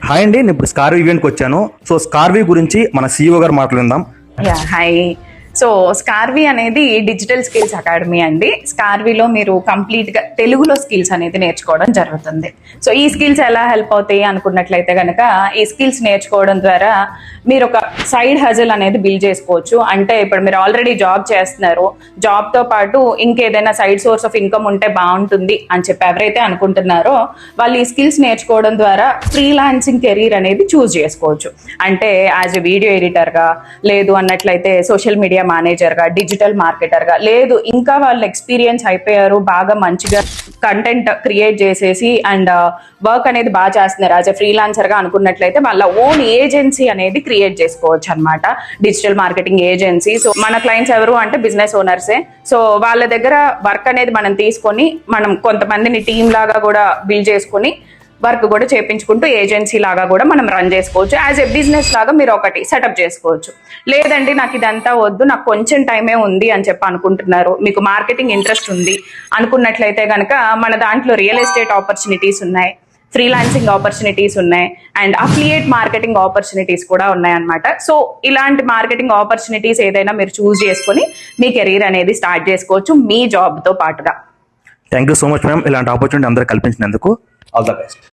Hi అండి, నేను ఇప్పుడు స్కార్వీ ఈవెంట్కి వచ్చాను. సో స్కార్వీ గురించి మన సీఈఓ గారు మాట్లాడుదాం. హాయ్. సో స్కార్వీ అనేది డిజిటల్ స్కిల్స్ అకాడమీ అండి. స్కార్వీలో మీరు కంప్లీట్గా తెలుగులో స్కిల్స్ అనేది నేర్చుకోవడం జరుగుతుంది. సో ఈ స్కిల్స్ ఎలా హెల్ప్ అవుతాయి అనుకున్నట్లయితే కనుక, ఈ స్కిల్స్ నేర్చుకోవడం ద్వారా మీరు ఒక సైడ్ హజల్ అనేది బిల్డ్ చేసుకోవచ్చు. అంటే ఇప్పుడు మీరు ఆల్రెడీ జాబ్ చేస్తున్నారు, జాబ్తో పాటు ఇంకేదైనా సైడ్ సోర్స్ ఆఫ్ ఇన్కమ్ ఉంటే బాగుంటుంది అని చెప్పి ఎవరైతే అనుకుంటున్నారో వాళ్ళు ఈ స్కిల్స్ నేర్చుకోవడం ద్వారా ఫ్రీలాన్సింగ్ కెరీర్ అనేది చూస్ చేసుకోవచ్చు. అంటే యాజ్ ఎ వీడియో ఎడిటర్గా, లేదు అన్నట్లయితే సోషల్ మీడియా మేనేజర్గా, డిజిటల్ మార్కెటర్గా, లేదు ఇంకా వాళ్ళు ఎక్స్పీరియన్స్ అయిపోయారు, బాగా మంచిగా కంటెంట్ క్రియేట్ చేసేసి అండ్ వర్క్ అనేది బాగా చేస్తున్నారు యాజ్ ఎ ఫ్రీలాన్సర్గా అనుకున్నట్లయితే వాళ్ళ ఓన్ ఏజెన్సీ అనేది క్రియేట్ చేసుకోవచ్చు అనమాట. Digital marketing agency. సో మన క్లయింట్స్ ఎవరు అంటే బిజినెస్ ఓనర్సే. సో వాళ్ళ దగ్గర వర్క్ అనేది మనం తీసుకొని మనం కొంతమందిని టీమ్ లాగా కూడా బిల్డ్ చేసుకొని వర్క్ కూడా చేయించుకుంటూ ఏజెన్సీ లాగా కూడా మనం రన్ చేసుకోవచ్చు. యాజ్ ఎ బిజినెస్ లాగా మీరు ఒకటి సెటప్ చేసుకోవచ్చు. లేదండి నాకు ఇదంతా వద్దు, నాకు కొంచెం టైమే ఉంది అని చెప్పి అనుకుంటున్నారు, మీకు మార్కెటింగ్ ఇంట్రెస్ట్ ఉంది అనుకున్నట్లయితే కనుక మన దాంట్లో రియల్ ఎస్టేట్ ఆపర్చునిటీస్ ఉన్నాయి, ఫ్రీలాన్సింగ్ ఆపర్చునిటీస్ ఉన్నాయి అండ్ అఫిలియేట్ మార్కెటింగ్ ఆపర్చునిటీస్ కూడా ఉన్నాయన్నమాట. సో ఇలాంటి మార్కెటింగ్ ఆపర్చునిటీస్ ఏదైనా మీరు చూస్ చేసుకొని మీ కెరీర్ అనేది స్టార్ట్ చేసుకోవచ్చు మీ జాబ్తో పాటుగా. Thank you so much ma'am, ఇలాంటి ఆపర్చునిటీ అందరూ కల్పించినందుకు. All the best.